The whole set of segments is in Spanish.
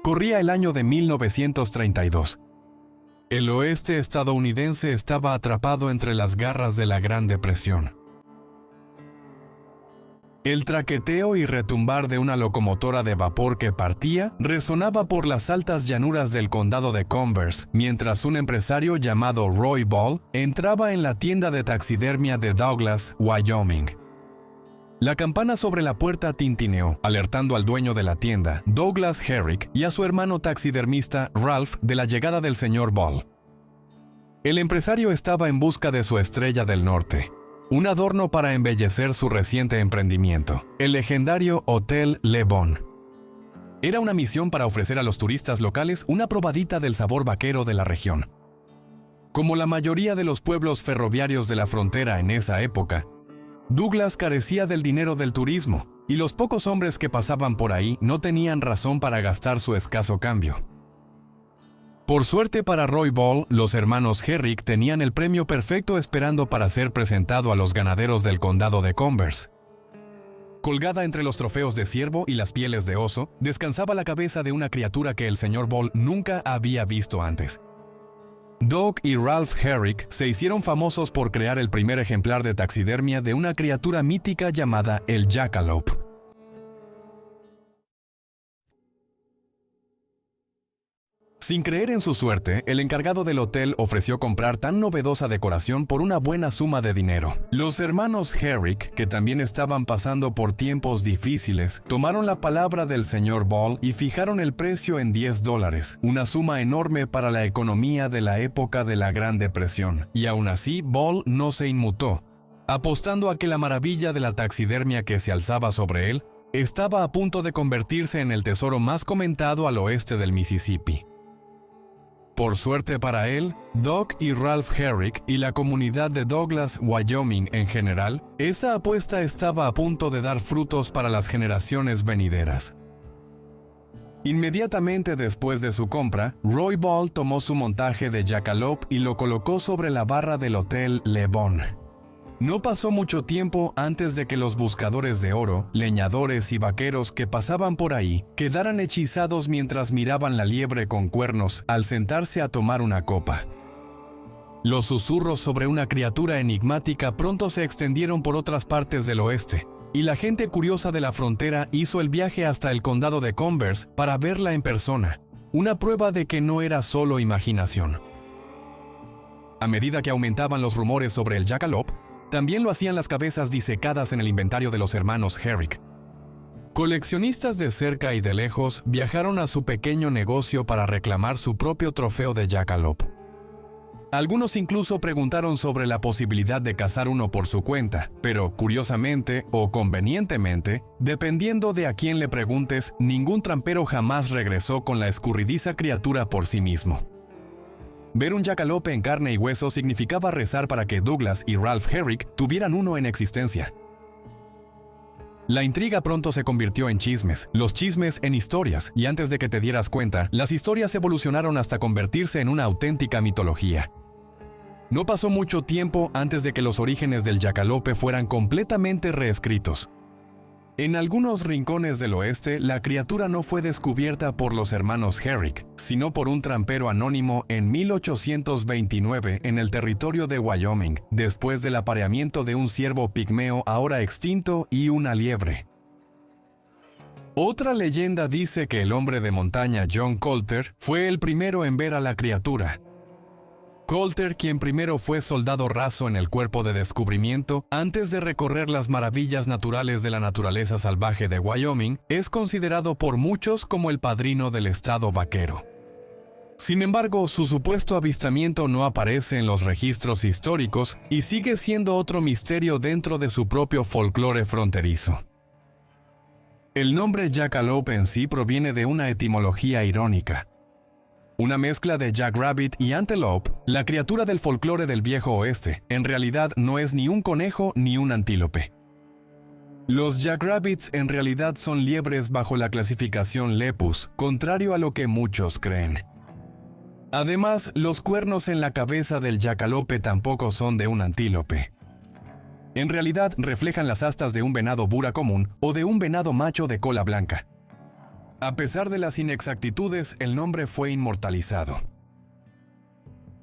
Corría el año de 1932. El oeste estadounidense estaba atrapado entre las garras de la Gran Depresión. El traqueteo y retumbar de una locomotora de vapor que partía resonaba por las altas llanuras del condado de Converse, mientras un empresario llamado Roy Ball entraba en la tienda de taxidermia de Douglas, Wyoming. La campana sobre la puerta tintineó, alertando al dueño de la tienda, Douglas Herrick, y a su hermano taxidermista, Ralph, de la llegada del señor Ball. El empresario estaba en busca de su estrella del norte, un adorno para embellecer su reciente emprendimiento, el legendario Hotel Le Bon. Era una misión para ofrecer a los turistas locales una probadita del sabor vaquero de la región. Como la mayoría de los pueblos ferroviarios de la frontera en esa época, Douglas carecía del dinero del turismo, y los pocos hombres que pasaban por ahí no tenían razón para gastar su escaso cambio. Por suerte para Roy Ball, los hermanos Herrick tenían el premio perfecto esperando para ser presentado a los ganaderos del condado de Converse. Colgada entre los trofeos de ciervo y las pieles de oso, descansaba la cabeza de una criatura que el señor Ball nunca había visto antes. Doug y Ralph Herrick se hicieron famosos por crear el primer ejemplar de taxidermia de una criatura mítica llamada el Jackalope. Sin creer en su suerte, el encargado del hotel ofreció comprar tan novedosa decoración por una buena suma de dinero. Los hermanos Herrick, que también estaban pasando por tiempos difíciles, tomaron la palabra del señor Ball y fijaron el precio en $10, una suma enorme para la economía de la época de la Gran Depresión. Y aún así, Ball no se inmutó, apostando a que la maravilla de la taxidermia que se alzaba sobre él estaba a punto de convertirse en el tesoro más comentado al oeste del Mississippi. Por suerte para él, Doug y Ralph Herrick y la comunidad de Douglas, Wyoming en general, esa apuesta estaba a punto de dar frutos para las generaciones venideras. Inmediatamente después de su compra, Roy Ball tomó su montaje de Jackalope y lo colocó sobre la barra del Hotel Le Bon. No pasó mucho tiempo antes de que los buscadores de oro, leñadores y vaqueros que pasaban por ahí quedaran hechizados mientras miraban la liebre con cuernos al sentarse a tomar una copa. Los susurros sobre una criatura enigmática pronto se extendieron por otras partes del oeste, y la gente curiosa de la frontera hizo el viaje hasta el condado de Converse para verla en persona, una prueba de que no era solo imaginación. A medida que aumentaban los rumores sobre el Jackalope, también lo hacían las cabezas disecadas en el inventario de los hermanos Herrick. Coleccionistas de cerca y de lejos viajaron a su pequeño negocio para reclamar su propio trofeo de Jackalope. Algunos incluso preguntaron sobre la posibilidad de cazar uno por su cuenta, pero curiosamente o convenientemente, dependiendo de a quién le preguntes, ningún trampero jamás regresó con la escurridiza criatura por sí mismo. Ver un Jackalope en carne y hueso significaba rezar para que Douglas y Ralph Herrick tuvieran uno en existencia. La intriga pronto se convirtió en chismes, los chismes en historias, y antes de que te dieras cuenta, las historias evolucionaron hasta convertirse en una auténtica mitología. No pasó mucho tiempo antes de que los orígenes del Jackalope fueran completamente reescritos. En algunos rincones del oeste, la criatura no fue descubierta por los hermanos Herrick, sino por un trampero anónimo en 1829 en el territorio de Wyoming, después del apareamiento de un ciervo pigmeo ahora extinto y una liebre. Otra leyenda dice que el hombre de montaña John Colter fue el primero en ver a la criatura. Colter, quien primero fue soldado raso en el cuerpo de descubrimiento antes de recorrer las maravillas naturales de la naturaleza salvaje de Wyoming, es considerado por muchos como el padrino del estado vaquero. Sin embargo, su supuesto avistamiento no aparece en los registros históricos y sigue siendo otro misterio dentro de su propio folclore fronterizo. El nombre Jackalope en sí proviene de una etimología irónica. Una mezcla de Jackrabbit y Antelope, la criatura del folclore del viejo oeste, en realidad no es ni un conejo ni un antílope. Los Jackrabbits en realidad son liebres bajo la clasificación Lepus, contrario a lo que muchos creen. Además, los cuernos en la cabeza del Jackalope tampoco son de un antílope. En realidad reflejan las astas de un venado bura común o de un venado macho de cola blanca. A pesar de las inexactitudes, el nombre fue inmortalizado.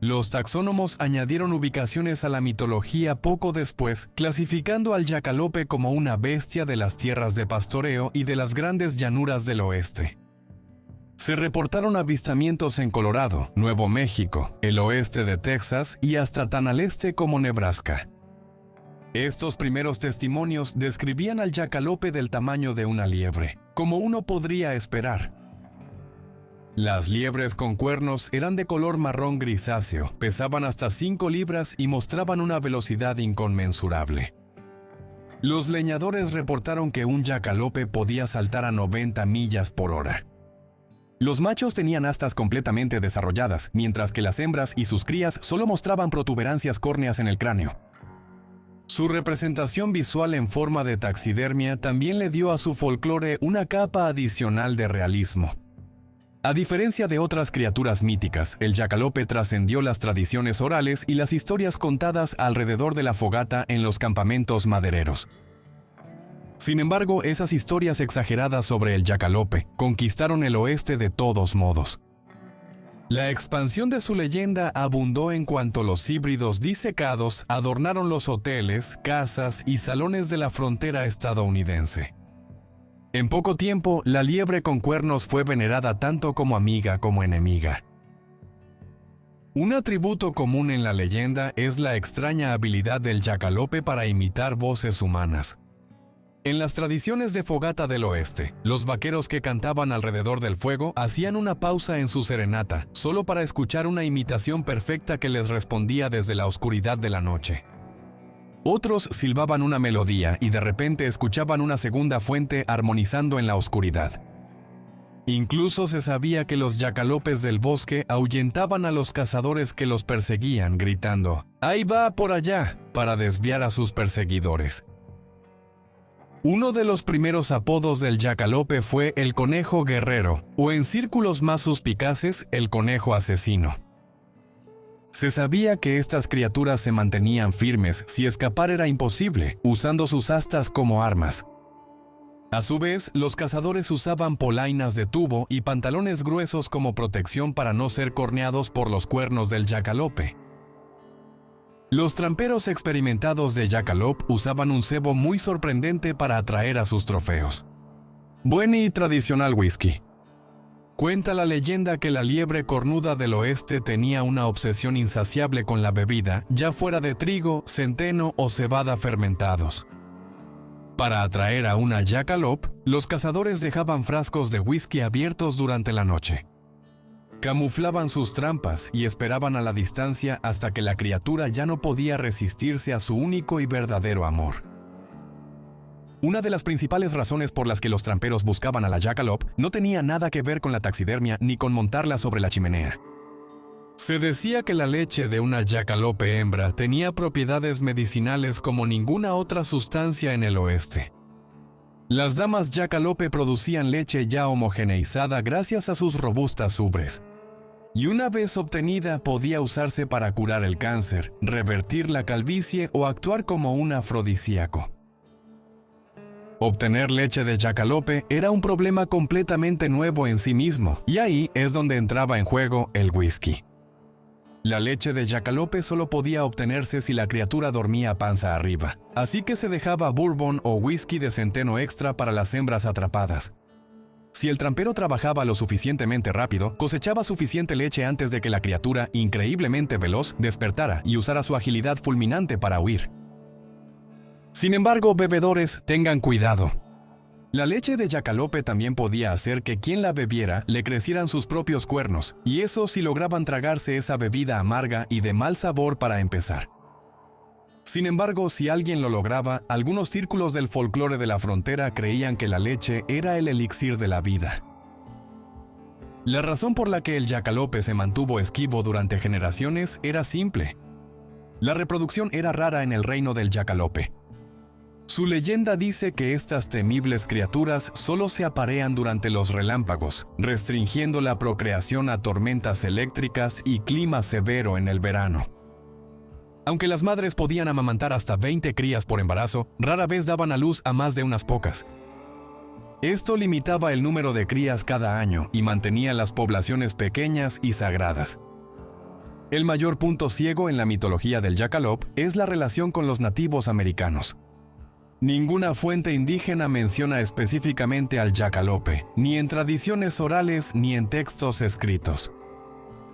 Los taxónomos añadieron ubicaciones a la mitología poco después, clasificando al yacalope como una bestia de las tierras de pastoreo y de las grandes llanuras del oeste. Se reportaron avistamientos en Colorado, Nuevo México, el oeste de Texas y hasta tan al este como Nebraska. Estos primeros testimonios describían al yacalope del tamaño de una liebre, como uno podría esperar. Las liebres con cuernos eran de color marrón grisáceo, pesaban hasta 5 libras y mostraban una velocidad inconmensurable. Los leñadores reportaron que un yacalope podía saltar a 90 millas por hora. Los machos tenían astas completamente desarrolladas, mientras que las hembras y sus crías solo mostraban protuberancias córneas en el cráneo. Su representación visual en forma de taxidermia también le dio a su folclore una capa adicional de realismo. A diferencia de otras criaturas míticas, el yacalope trascendió las tradiciones orales y las historias contadas alrededor de la fogata en los campamentos madereros. Sin embargo, esas historias exageradas sobre el yacalope conquistaron el oeste de todos modos. La expansión de su leyenda abundó en cuanto los híbridos disecados adornaron los hoteles, casas y salones de la frontera estadounidense. En poco tiempo, la liebre con cuernos fue venerada tanto como amiga como enemiga. Un atributo común en la leyenda es la extraña habilidad del yacalope para imitar voces humanas. En las tradiciones de fogata del oeste, los vaqueros que cantaban alrededor del fuego hacían una pausa en su serenata, solo para escuchar una imitación perfecta que les respondía desde la oscuridad de la noche. Otros silbaban una melodía y de repente escuchaban una segunda fuente armonizando en la oscuridad. Incluso se sabía que los yacalopes del bosque ahuyentaban a los cazadores que los perseguían, gritando «¡Ahí va por allá!» para desviar a sus perseguidores. Uno de los primeros apodos del yacalope fue el conejo guerrero, o en círculos más suspicaces, el conejo asesino. Se sabía que estas criaturas se mantenían firmes si escapar era imposible, usando sus astas como armas. A su vez, los cazadores usaban polainas de tubo y pantalones gruesos como protección para no ser corneados por los cuernos del yacalope. Los tramperos experimentados de Jackalope usaban un cebo muy sorprendente para atraer a sus trofeos. Buen y tradicional whisky. Cuenta la leyenda que la liebre cornuda del oeste tenía una obsesión insaciable con la bebida, ya fuera de trigo, centeno o cebada fermentados. Para atraer a una Jackalope, los cazadores dejaban frascos de whisky abiertos durante la noche. Camuflaban sus trampas y esperaban a la distancia hasta que la criatura ya no podía resistirse a su único y verdadero amor. Una de las principales razones por las que los tramperos buscaban a la Jackalope no tenía nada que ver con la taxidermia ni con montarla sobre la chimenea. Se decía que la leche de una Jackalope hembra tenía propiedades medicinales como ninguna otra sustancia en el oeste. Las damas Jackalope producían leche ya homogeneizada gracias a sus robustas ubres. Y una vez obtenida podía usarse para curar el cáncer, revertir la calvicie o actuar como un afrodisíaco. Obtener leche de Jackalope era un problema completamente nuevo en sí mismo, y ahí es donde entraba en juego el whisky. La leche de Jackalope solo podía obtenerse si la criatura dormía panza arriba, así que se dejaba bourbon o whisky de centeno extra para las hembras atrapadas. Si el trampero trabajaba lo suficientemente rápido, cosechaba suficiente leche antes de que la criatura, increíblemente veloz, despertara y usara su agilidad fulminante para huir. Sin embargo, bebedores, tengan cuidado. La leche de Jackalope también podía hacer que quien la bebiera le crecieran sus propios cuernos, y eso si lograban tragarse esa bebida amarga y de mal sabor para empezar. Sin embargo, si alguien lo lograba, algunos círculos del folclore de la frontera creían que la leche era el elixir de la vida. La razón por la que el Jackalope se mantuvo esquivo durante generaciones era simple. La reproducción era rara en el reino del Jackalope. Su leyenda dice que estas temibles criaturas solo se aparean durante los relámpagos, restringiendo la procreación a tormentas eléctricas y clima severo en el verano. Aunque las madres podían amamantar hasta 20 crías por embarazo, rara vez daban a luz a más de unas pocas. Esto limitaba el número de crías cada año y mantenía las poblaciones pequeñas y sagradas. El mayor punto ciego en la mitología del Jackalope es la relación con los nativos americanos. Ninguna fuente indígena menciona específicamente al Jackalope, ni en tradiciones orales ni en textos escritos.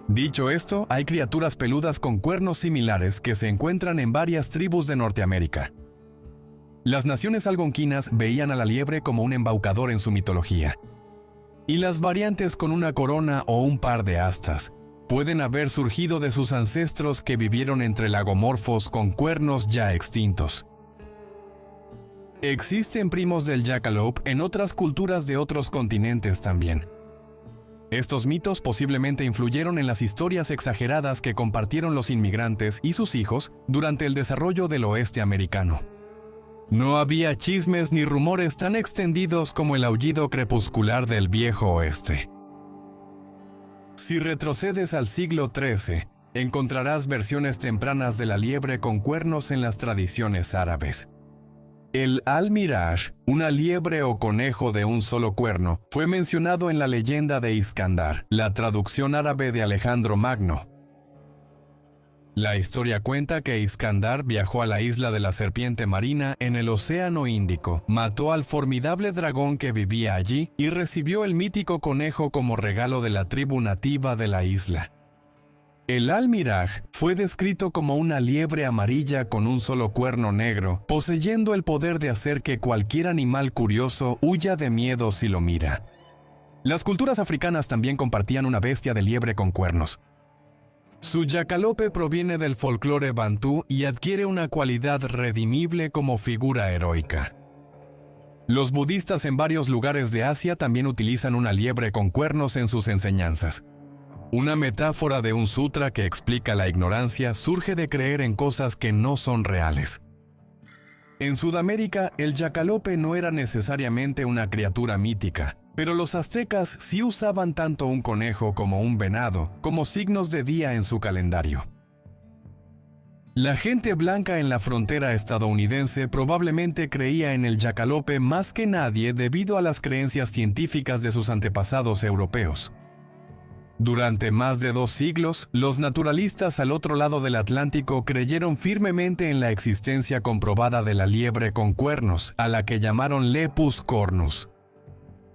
Dicho esto, hay criaturas peludas con cuernos similares que se encuentran en varias tribus de Norteamérica. Las naciones algonquinas veían a la liebre como un embaucador en su mitología. Y las variantes con una corona o un par de astas pueden haber surgido de sus ancestros que vivieron entre lagomorfos con cuernos ya extintos. Existen primos del Jackalope en otras culturas de otros continentes también. Estos mitos posiblemente influyeron en las historias exageradas que compartieron los inmigrantes y sus hijos durante el desarrollo del oeste americano. No había chismes ni rumores tan extendidos como el aullido crepuscular del viejo oeste. Si retrocedes al siglo XIII, encontrarás versiones tempranas de la liebre con cuernos en las tradiciones árabes. El al-Miraj, una liebre o conejo de un solo cuerno, fue mencionado en la leyenda de Iskandar, la traducción árabe de Alejandro Magno. La historia cuenta que Iskandar viajó a la isla de la serpiente marina en el Océano Índico, mató al formidable dragón que vivía allí y recibió el mítico conejo como regalo de la tribu nativa de la isla. El al-Miraj fue descrito como una liebre amarilla con un solo cuerno negro, poseyendo el poder de hacer que cualquier animal curioso huya de miedo si lo mira. Las culturas africanas también compartían una bestia de liebre con cuernos. Su Jackalope proviene del folclore bantú y adquiere una cualidad redimible como figura heroica. Los budistas en varios lugares de Asia también utilizan una liebre con cuernos en sus enseñanzas. Una metáfora de un sutra que explica la ignorancia surge de creer en cosas que no son reales. En Sudamérica, el Jackalope no era necesariamente una criatura mítica, pero los aztecas sí usaban tanto un conejo como un venado como signos de día en su calendario. La gente blanca en la frontera estadounidense probablemente creía en el Jackalope más que nadie debido a las creencias científicas de sus antepasados europeos. Durante más de 2 siglos, los naturalistas al otro lado del Atlántico creyeron firmemente en la existencia comprobada de la liebre con cuernos, a la que llamaron Lepus cornus.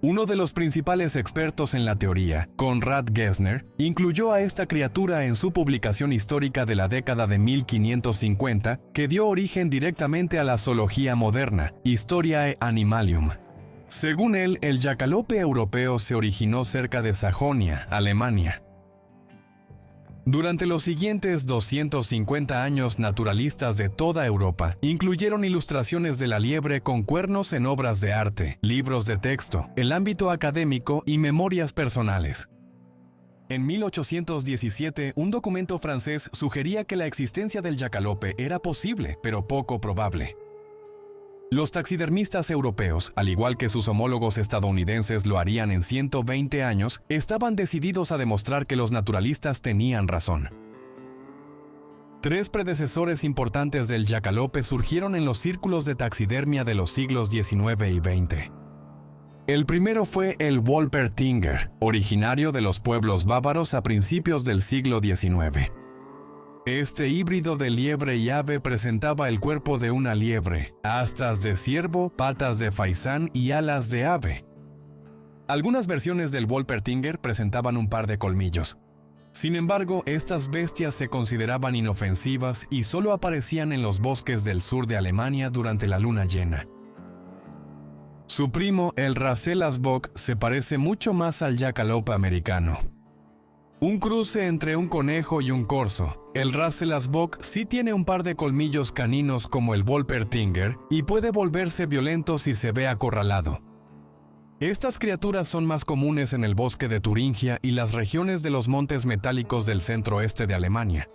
Uno de los principales expertos en la teoría, Conrad Gessner, incluyó a esta criatura en su publicación histórica de la década de 1550, que dio origen directamente a la zoología moderna, Historiae Animalium. Según él, el Jackalope europeo se originó cerca de Sajonia, Alemania. Durante los siguientes 250 años, naturalistas de toda Europa incluyeron ilustraciones de la liebre con cuernos en obras de arte, libros de texto, el ámbito académico y memorias personales. En 1817, un documento francés sugería que la existencia del Jackalope era posible, pero poco probable. Los taxidermistas europeos, al igual que sus homólogos estadounidenses lo harían en 120 años, estaban decididos a demostrar que los naturalistas tenían razón. 3 predecesores importantes del Jackalope surgieron en los círculos de taxidermia de los siglos XIX y XX. El primero fue el Wolpertinger, originario de los pueblos bávaros a principios del siglo XIX. Este híbrido de liebre y ave presentaba el cuerpo de una liebre, astas de ciervo, patas de faisán y alas de ave. Algunas versiones del Wolpertinger presentaban un par de colmillos. Sin embargo, estas bestias se consideraban inofensivas y solo aparecían en los bosques del sur de Alemania durante la luna llena. Su primo, el Rasselasbok, se parece mucho más al Jackalope americano. Un cruce entre un conejo y un corzo, el Rasselasbok sí tiene un par de colmillos caninos como el Wolpertinger y puede volverse violento si se ve acorralado. Estas criaturas son más comunes en el bosque de Turingia y las regiones de los montes metálicos del centro-oeste de Alemania.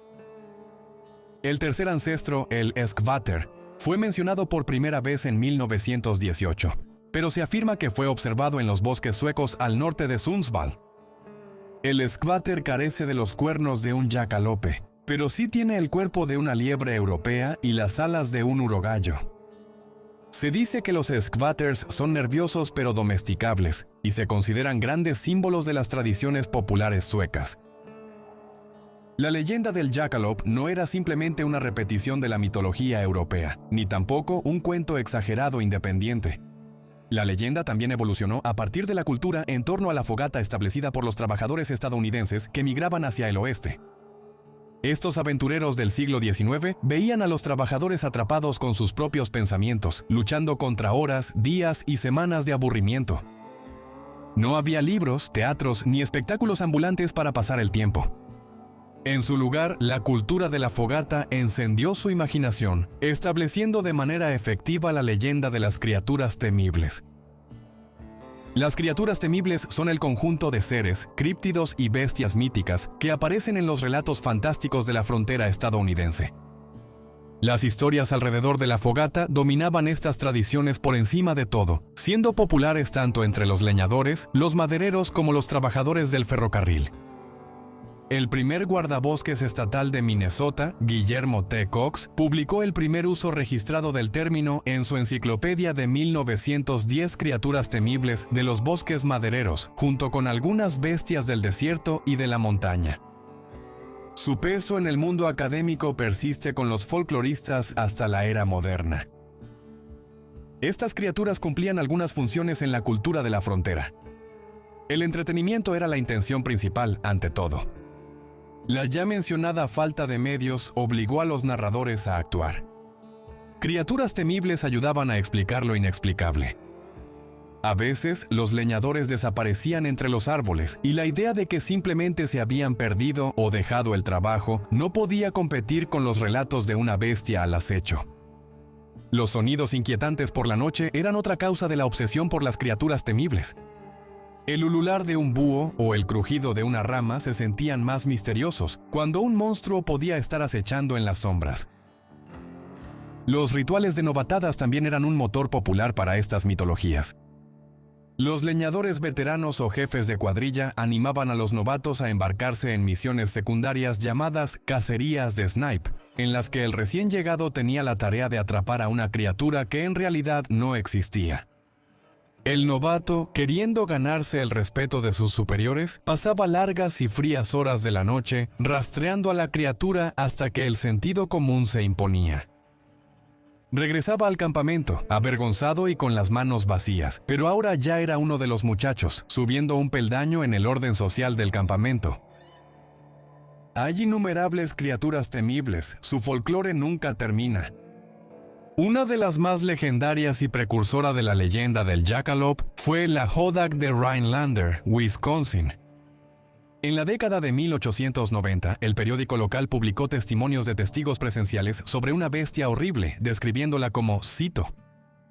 El tercer ancestro, el Skvater, fue mencionado por primera vez en 1918, pero se afirma que fue observado en los bosques suecos al norte de Sundsvall. El Skvater carece de los cuernos de un Jackalope, pero sí tiene el cuerpo de una liebre europea y las alas de un urogallo. Se dice que los Skvatters son nerviosos pero domesticables y se consideran grandes símbolos de las tradiciones populares suecas. La leyenda del Jackalope no era simplemente una repetición de la mitología europea, ni tampoco un cuento exagerado independiente. La leyenda también evolucionó a partir de la cultura en torno a la fogata establecida por los trabajadores estadounidenses que migraban hacia el oeste. Estos aventureros del siglo XIX veían a los trabajadores atrapados con sus propios pensamientos, luchando contra horas, días y semanas de aburrimiento. No había libros, teatros ni espectáculos ambulantes para pasar el tiempo. En su lugar, la cultura de la fogata encendió su imaginación, estableciendo de manera efectiva la leyenda de las criaturas temibles. Las criaturas temibles son el conjunto de seres, críptidos y bestias míticas que aparecen en los relatos fantásticos de la frontera estadounidense. Las historias alrededor de la fogata dominaban estas tradiciones por encima de todo, siendo populares tanto entre los leñadores, los madereros como los trabajadores del ferrocarril. El primer guardabosques estatal de Minnesota, Guillermo T. Cox, publicó el primer uso registrado del término en su enciclopedia de 1910 Criaturas temibles de los bosques madereros, junto con algunas bestias del desierto y de la montaña. Su peso en el mundo académico persiste con los folcloristas hasta la era moderna. Estas criaturas cumplían algunas funciones en la cultura de la frontera. El entretenimiento era la intención principal, ante todo. La ya mencionada falta de medios obligó a los narradores a actuar. Criaturas temibles ayudaban a explicar lo inexplicable. A veces, los leñadores desaparecían entre los árboles y la idea de que simplemente se habían perdido o dejado el trabajo no podía competir con los relatos de una bestia al acecho. Los sonidos inquietantes por la noche eran otra causa de la obsesión por las criaturas temibles. El ulular de un búho o el crujido de una rama se sentían más misteriosos cuando un monstruo podía estar acechando en las sombras. Los rituales de novatadas también eran un motor popular para estas mitologías. Los leñadores veteranos o jefes de cuadrilla animaban a los novatos a embarcarse en misiones secundarias llamadas cacerías de snipe, en las que el recién llegado tenía la tarea de atrapar a una criatura que en realidad no existía. El novato, queriendo ganarse el respeto de sus superiores, pasaba largas y frías horas de la noche rastreando a la criatura hasta que el sentido común se imponía. Regresaba al campamento, avergonzado y con las manos vacías, pero ahora ya era uno de los muchachos, subiendo un peldaño en el orden social del campamento. Hay innumerables criaturas temibles, su folclore nunca termina. Una de las más legendarias y precursora de la leyenda del Jackalope fue la Hodag de Rhinelander, Wisconsin. En la década de 1890, el periódico local publicó testimonios de testigos presenciales sobre una bestia horrible, describiéndola como, cito,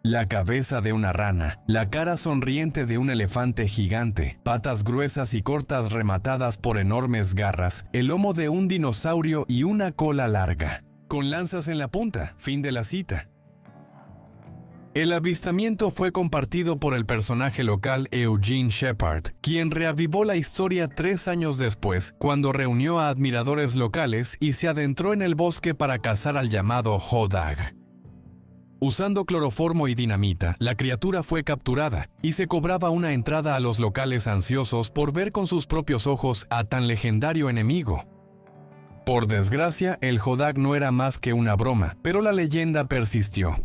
la cabeza de una rana, la cara sonriente de un elefante gigante, patas gruesas y cortas rematadas por enormes garras, el lomo de un dinosaurio y una cola larga, con lanzas en la punta, fin de la cita. El avistamiento fue compartido por el personaje local Eugene Shepard, quien reavivó la historia 3 años después, cuando reunió a admiradores locales y se adentró en el bosque para cazar al llamado Hodag. Usando cloroformo y dinamita, la criatura fue capturada y se cobraba una entrada a los locales ansiosos por ver con sus propios ojos a tan legendario enemigo. Por desgracia, el Hodag no era más que una broma, pero la leyenda persistió.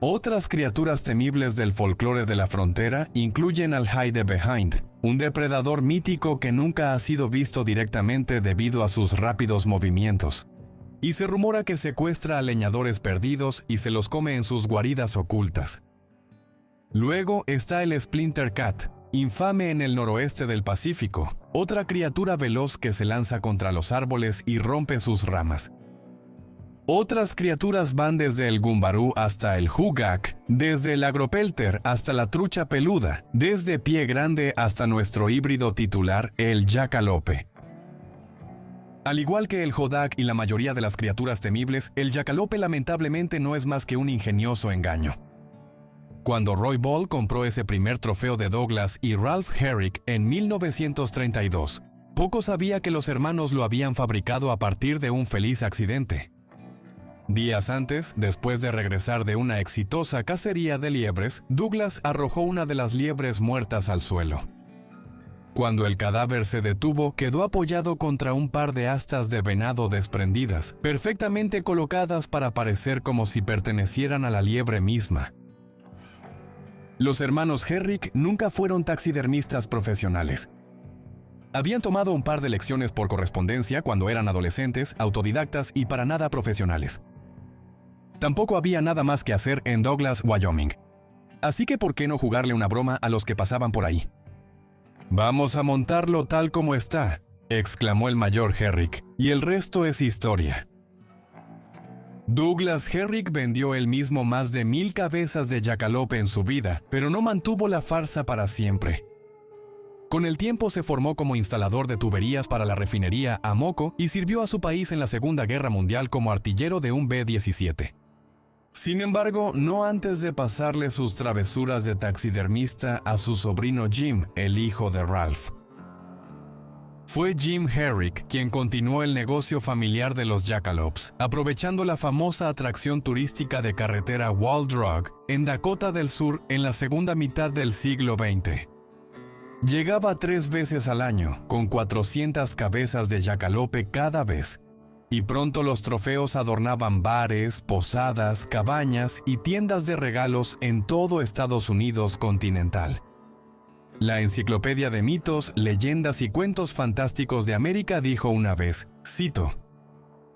Otras criaturas temibles del folclore de la frontera incluyen al Hide Behind, un depredador mítico que nunca ha sido visto directamente debido a sus rápidos movimientos. Y se rumora que secuestra a leñadores perdidos y se los come en sus guaridas ocultas. Luego está el Splinter Cat, infame en el noroeste del Pacífico, otra criatura veloz que se lanza contra los árboles y rompe sus ramas. Otras criaturas van desde el gumbarú hasta el hugak, desde el agropelter hasta la trucha peluda, desde pie grande hasta nuestro híbrido titular, el Jackalope. Al igual que el Hodag y la mayoría de las criaturas temibles, el Jackalope lamentablemente no es más que un ingenioso engaño. Cuando Roy Ball compró ese primer trofeo de Douglas y Ralph Herrick en 1932, poco sabía que los hermanos lo habían fabricado a partir de un feliz accidente. Días antes, después de regresar de una exitosa cacería de liebres, Douglas arrojó una de las liebres muertas al suelo. Cuando el cadáver se detuvo, quedó apoyado contra un par de astas de venado desprendidas, perfectamente colocadas para parecer como si pertenecieran a la liebre misma. Los hermanos Herrick nunca fueron taxidermistas profesionales. Habían tomado un par de lecciones por correspondencia cuando eran adolescentes, autodidactas y para nada profesionales. Tampoco había nada más que hacer en Douglas, Wyoming. Así que ¿por qué no jugarle una broma a los que pasaban por ahí? «Vamos a montarlo tal como está», exclamó el mayor Herrick, y el resto es historia. Douglas Herrick vendió él mismo más de 1000 cabezas de jackalope en su vida, pero no mantuvo la farsa para siempre. Con el tiempo se formó como instalador de tuberías para la refinería Amoco y sirvió a su país en la Segunda Guerra Mundial como artillero de un B-17. Sin embargo, no antes de pasarle sus travesuras de taxidermista a su sobrino Jim, el hijo de Ralph. Fue Jim Herrick quien continuó el negocio familiar de los jackalopes, aprovechando la famosa atracción turística de carretera Wall Drug en Dakota del Sur en la segunda mitad del siglo XX. Llegaba 3 veces al año, con 400 cabezas de jackalope cada vez, y pronto los trofeos adornaban bares, posadas, cabañas y tiendas de regalos en todo Estados Unidos continental. La Enciclopedia de Mitos, Leyendas y Cuentos Fantásticos de América dijo una vez, cito,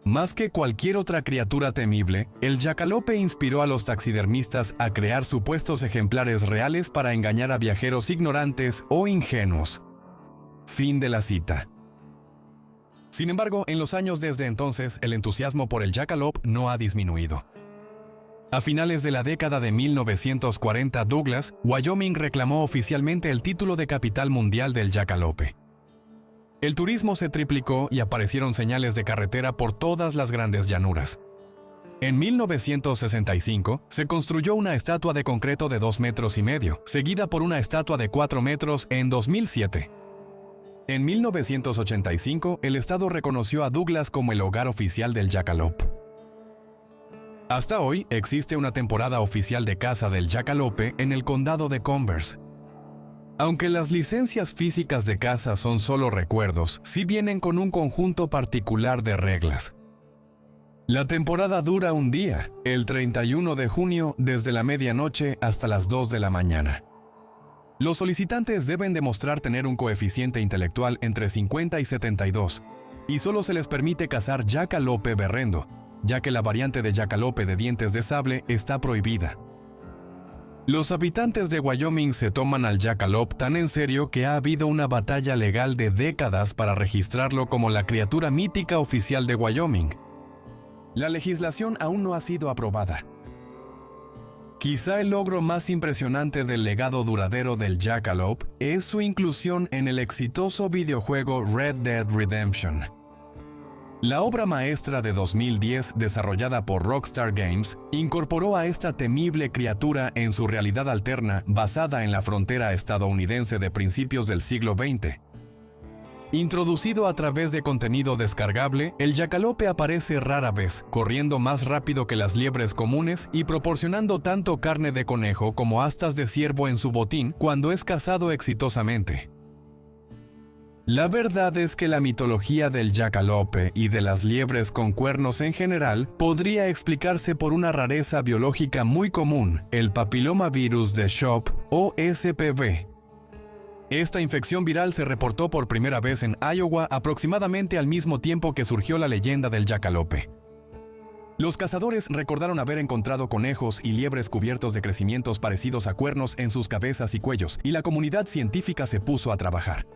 «Más que cualquier otra criatura temible, el jackalope inspiró a los taxidermistas a crear supuestos ejemplares reales para engañar a viajeros ignorantes o ingenuos». Fin de la cita. Sin embargo, en los años desde entonces, el entusiasmo por el jackalope no ha disminuido. A finales de la década de 1940, Douglas, Wyoming reclamó oficialmente el título de capital mundial del jackalope. El turismo se triplicó y aparecieron señales de carretera por todas las grandes llanuras. En 1965, se construyó una estatua de concreto de 2,5 metros, seguida por una estatua de 4 metros en 2007. En 1985, el estado reconoció a Douglas como el hogar oficial del jackalope. Hasta hoy, existe una temporada oficial de caza del jackalope en el condado de Converse. Aunque las licencias físicas de caza son solo recuerdos, sí vienen con un conjunto particular de reglas. La temporada dura un día, el 31 de junio, desde la medianoche hasta las 2 de la mañana. Los solicitantes deben demostrar tener un coeficiente intelectual entre 50 y 72, y solo se les permite cazar jackalope berrendo, ya que la variante de jackalope de dientes de sable está prohibida. Los habitantes de Wyoming se toman al jackalope tan en serio que ha habido una batalla legal de décadas para registrarlo como la criatura mítica oficial de Wyoming. La legislación aún no ha sido aprobada. Quizá el logro más impresionante del legado duradero del jackalope es su inclusión en el exitoso videojuego Red Dead Redemption. La obra maestra de 2010, desarrollada por Rockstar Games, incorporó a esta temible criatura en su realidad alterna basada en la frontera estadounidense de principios del siglo XX. Introducido a través de contenido descargable, el jackalope aparece rara vez, corriendo más rápido que las liebres comunes y proporcionando tanto carne de conejo como astas de ciervo en su botín cuando es cazado exitosamente. La verdad es que la mitología del jackalope y de las liebres con cuernos en general podría explicarse por una rareza biológica muy común, el papilomavirus de Shoop o SPV. Esta infección viral se reportó por primera vez en Iowa aproximadamente al mismo tiempo que surgió la leyenda del jackalope. Los cazadores recordaron haber encontrado conejos y liebres cubiertos de crecimientos parecidos a cuernos en sus cabezas y cuellos, y la comunidad científica se puso a trabajar.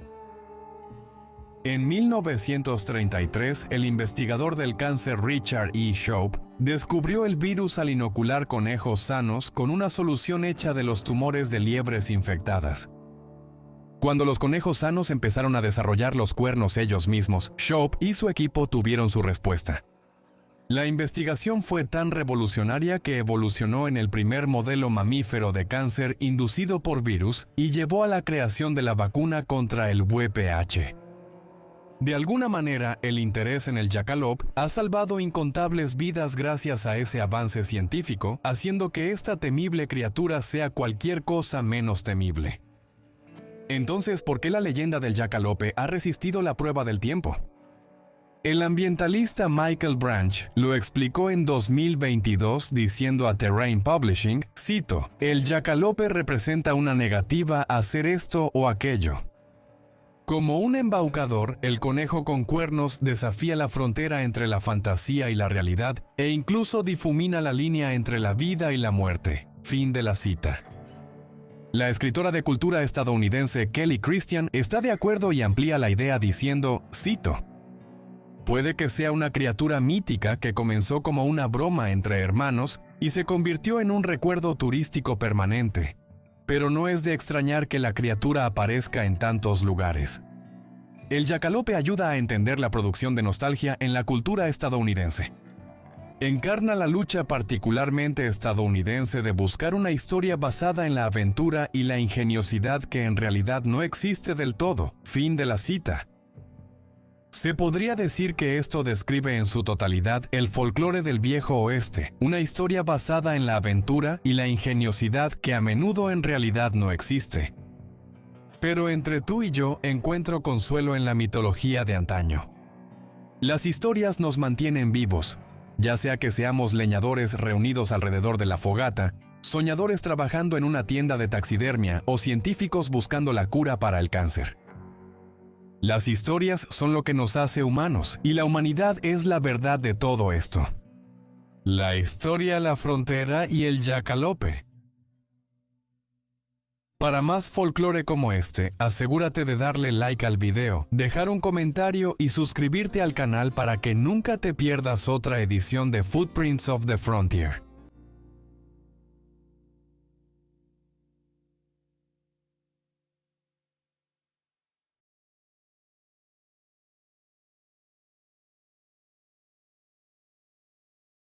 En 1933, el investigador del cáncer Richard E. Shoop descubrió el virus al inocular conejos sanos con una solución hecha de los tumores de liebres infectadas. Cuando los conejos sanos empezaron a desarrollar los cuernos ellos mismos, Shoop y su equipo tuvieron su respuesta. La investigación fue tan revolucionaria que evolucionó en el primer modelo mamífero de cáncer inducido por virus y llevó a la creación de la vacuna contra el VPH. De alguna manera, el interés en el jackalope ha salvado incontables vidas gracias a ese avance científico, haciendo que esta temible criatura sea cualquier cosa menos temible. Entonces, ¿por qué la leyenda del jackalope ha resistido la prueba del tiempo? El ambientalista Michael Branch lo explicó en 2022 diciendo a Terrain Publishing, cito, «El jackalope representa una negativa a hacer esto o aquello. Como un embaucador, el conejo con cuernos desafía la frontera entre la fantasía y la realidad e incluso difumina la línea entre la vida y la muerte». Fin de la cita. La escritora de cultura estadounidense Kelly Christian está de acuerdo y amplía la idea diciendo, cito, «Puede que sea una criatura mítica que comenzó como una broma entre hermanos y se convirtió en un recuerdo turístico permanente. Pero no es de extrañar que la criatura aparezca en tantos lugares». El jackalope ayuda a entender la producción de nostalgia en la cultura estadounidense. Encarna la lucha particularmente estadounidense de buscar una historia basada en la aventura y la ingeniosidad que en realidad no existe del todo. Fin de la cita. Se podría decir que esto describe en su totalidad el folclore del viejo oeste, una historia basada en la aventura y la ingeniosidad que a menudo en realidad no existe. Pero entre tú y yo encuentro consuelo en la mitología de antaño. Las historias nos mantienen vivos, ya sea que seamos leñadores reunidos alrededor de la fogata, soñadores trabajando en una tienda de taxidermia o científicos buscando la cura para el cáncer. Las historias son lo que nos hace humanos, y la humanidad es la verdad de todo esto. La historia, la frontera y el jackalope. Para más folclore como este, asegúrate de darle like al video, dejar un comentario y suscribirte al canal para que nunca te pierdas otra edición de Footprints of the Frontier.